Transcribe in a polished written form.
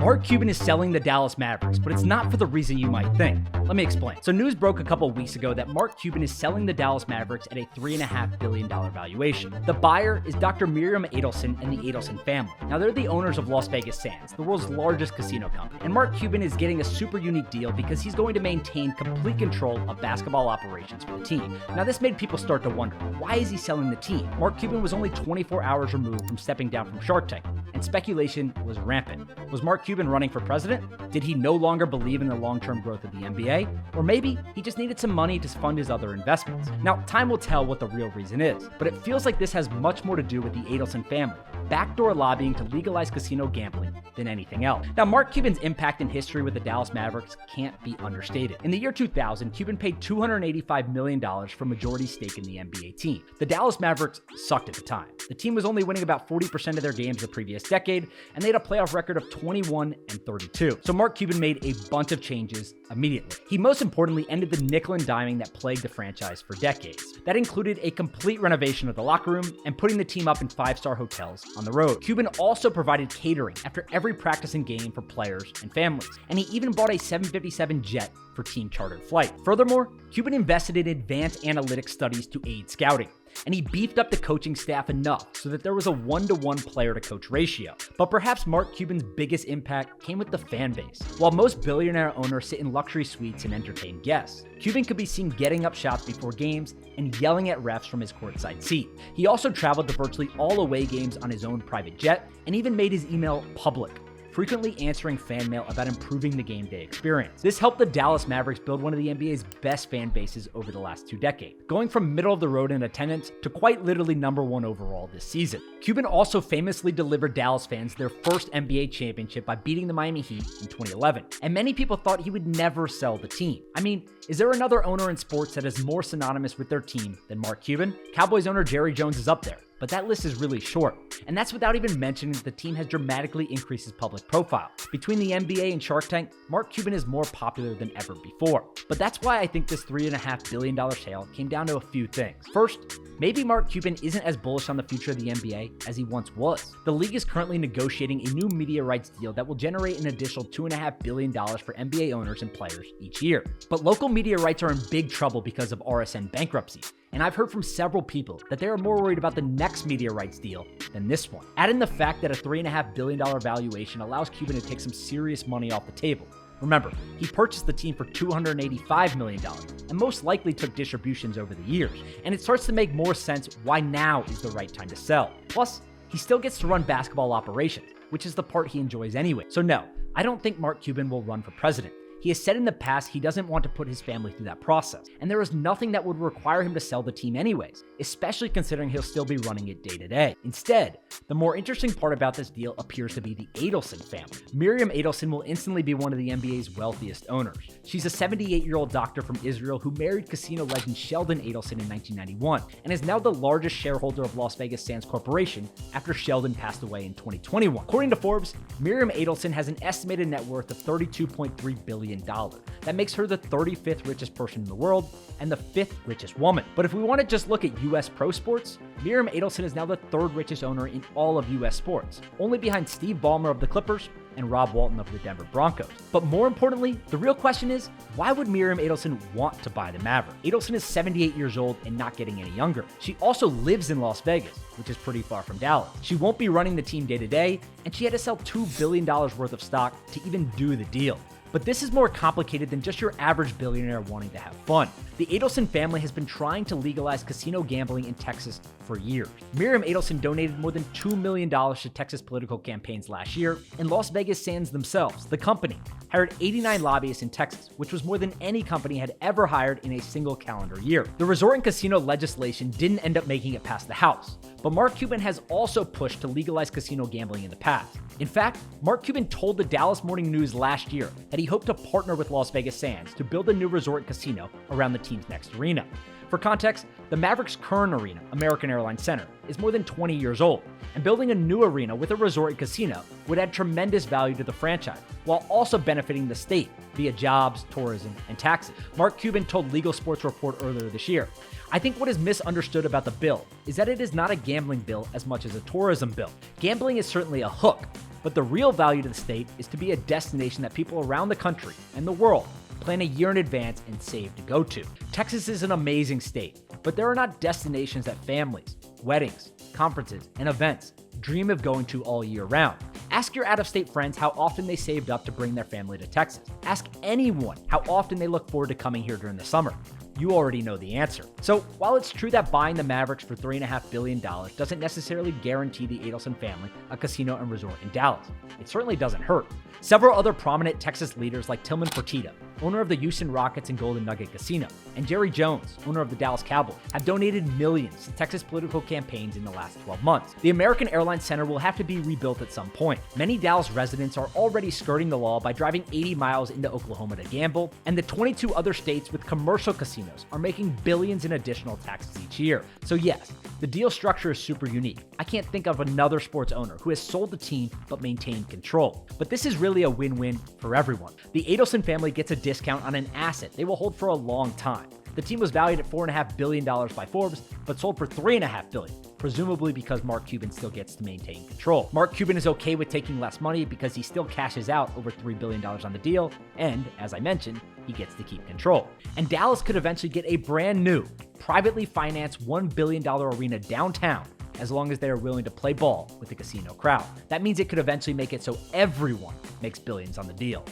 Mark Cuban is selling the Dallas Mavericks, but it's not for the reason you might think. Let me explain. So news broke a couple weeks ago that Mark Cuban is selling the Dallas Mavericks at a $3.5 billion valuation. The buyer is Dr. Miriam Adelson and the Adelson family. Now, they're the owners of Las Vegas Sands, the world's largest casino company. And Mark Cuban is getting a super unique deal because he's going to maintain complete control of basketball operations for the team. Now, this made people start to wonder, why is he selling the team? Mark Cuban was only 24 hours removed from stepping down from Shark Tank, and speculation was rampant. Was Mark Cuban running for president? Did he no longer believe in the long-term growth of the NBA? Or maybe he just needed some money to fund his other investments. Now, time will tell what the real reason is, but it feels like this has much more to do with the Adelson family backdoor lobbying to legalize casino gambling than anything else. Now, Mark Cuban's impact in history with the Dallas Mavericks can't be understated. In the year 2000, Cuban paid $285 million for majority stake in the NBA team. The Dallas Mavericks sucked at the time. The team was only winning about 40% of their games the previous decade, and they had a playoff record of 21-32. So Mark Cuban made a bunch of changes immediately. He most importantly ended the nickel and diming that plagued the franchise for decades. That included a complete renovation of the locker room and putting the team up in five-star hotels on the road. Cuban also provided catering after every practice and game for players and families, and he even bought a 757 jet for team chartered flight. Furthermore, Cuban invested in advanced analytics studies to aid scouting, and he beefed up the coaching staff enough so that there was a 1-to-1 player-to-coach ratio. But perhaps Mark Cuban's biggest impact came with the fan base. While most billionaire owners sit in luxury suites and entertain guests, Cuban could be seen getting up shots before games and yelling at refs from his courtside seat. He also traveled to virtually all away games on his own private jet and even made his email public, frequently answering fan mail about improving the game day experience. This helped the Dallas Mavericks build one of the NBA's best fan bases over the last 2 decades, going from middle of the road in attendance to quite literally #1 overall this season. Cuban also famously delivered Dallas fans their first NBA championship by beating the Miami Heat in 2011, and many people thought he would never sell the team. I mean, is there another owner in sports that is more synonymous with their team than Mark Cuban? Cowboys owner Jerry Jones is up there, but that list is really short. And that's without even mentioning that the team has dramatically increased his public profile. Between the NBA and Shark Tank, Mark Cuban is more popular than ever before. But that's why I think this $3.5 billion sale came down to a few things. First, maybe Mark Cuban isn't as bullish on the future of the NBA as he once was. The league is currently negotiating a new media rights deal that will generate an additional $2.5 billion for NBA owners and players each year. But local media rights are in big trouble because of RSN bankruptcy. And I've heard from several people that they are more worried about the next media rights deal than this one. Add in the fact that a $3.5 billion valuation allows Cuban to take some serious money off the table. Remember, he purchased the team for $285 million and most likely took distributions over the years. And it starts to make more sense why now is the right time to sell. Plus, he still gets to run basketball operations, which is the part he enjoys anyway. So no, I don't think Mark Cuban will run for president. He has said in the past he doesn't want to put his family through that process, and there is nothing that would require him to sell the team anyways, especially considering he'll still be running it day to day. Instead, the more interesting part about this deal appears to be the Adelson family. Miriam Adelson will instantly be one of the NBA's wealthiest owners. She's a 78-year-old doctor from Israel who married casino legend Sheldon Adelson in 1991, and is now the largest shareholder of Las Vegas Sands Corporation after Sheldon passed away in 2021. According to Forbes, Miriam Adelson has an estimated net worth of $32.3 billion. That makes her the 35th richest person in the world and the 5th richest woman. But if we want to just look at US pro sports, Miriam Adelson is now the 3rd richest owner in all of US sports, only behind Steve Ballmer of the Clippers and Rob Walton of the Denver Broncos. But more importantly, the real question is, why would Miriam Adelson want to buy the Mavericks? Adelson is 78 years old and not getting any younger. She also lives in Las Vegas, which is pretty far from Dallas. She won't be running the team day to day, and she had to sell $2 billion worth of stock to even do the deal. But this is more complicated than just your average billionaire wanting to have fun. The Adelson family has been trying to legalize casino gambling in Texas for years. Miriam Adelson donated more than $2 million to Texas political campaigns last year, and Las Vegas Sands themselves, the company, hired 89 lobbyists in Texas, which was more than any company had ever hired in a single calendar year. The resort and casino legislation didn't end up making it past the House, but Mark Cuban has also pushed to legalize casino gambling in the past. In fact, Mark Cuban told the Dallas Morning News last year that he hoped to partner with Las Vegas Sands to build a new resort and casino around the team's next arena. For context, the Mavericks' current arena, American Airlines Center, is more than 20 years old, and building a new arena with a resort and casino would add tremendous value to the franchise, while also benefiting the state via jobs, tourism, and taxes. Mark Cuban told Legal Sports Report earlier this year, "I think what is misunderstood about the bill is that it is not a gambling bill as much as a tourism bill. Gambling is certainly a hook, But the real value to the state is to be a destination that people around the country and the world plan a year in advance and save to go to. Texas is an amazing state, but there are not destinations that families, weddings, conferences, and events dream of going to all year round. Ask your out-of-state friends how often they saved up to bring their family to Texas. Ask anyone how often they look forward to coming here during the summer. You already know the answer. So while it's true that buying the Mavericks for $3.5 billion doesn't necessarily guarantee the Adelson family a casino and resort in Dallas, it certainly doesn't hurt. Several other prominent Texas leaders like Tillman Fertitta, owner of the Houston Rockets and Golden Nugget Casino, and Jerry Jones, owner of the Dallas Cowboys, have donated millions to Texas political campaigns in the last 12 months. The American Airlines Center will have to be rebuilt at some point. Many Dallas residents are already skirting the law by driving 80 miles into Oklahoma to gamble, and the 22 other states with commercial casinos are making billions in additional taxes each year. So yes, the deal structure is super unique. I can't think of another sports owner who has sold the team but maintained control. But this is really a win-win for everyone. The Adelson family gets a discount on an asset they will hold for a long time. The team was valued at $4.5 billion by Forbes, but sold for $3.5 billion, presumably because Mark Cuban still gets to maintain control. Mark Cuban is okay with taking less money because he still cashes out over $3 billion on the deal, and, as I mentioned, he gets to keep control. And Dallas could eventually get a brand new, privately financed $1 billion arena downtown, as long as they are willing to play ball with the casino crowd. That means it could eventually make it so everyone makes billions on the deal.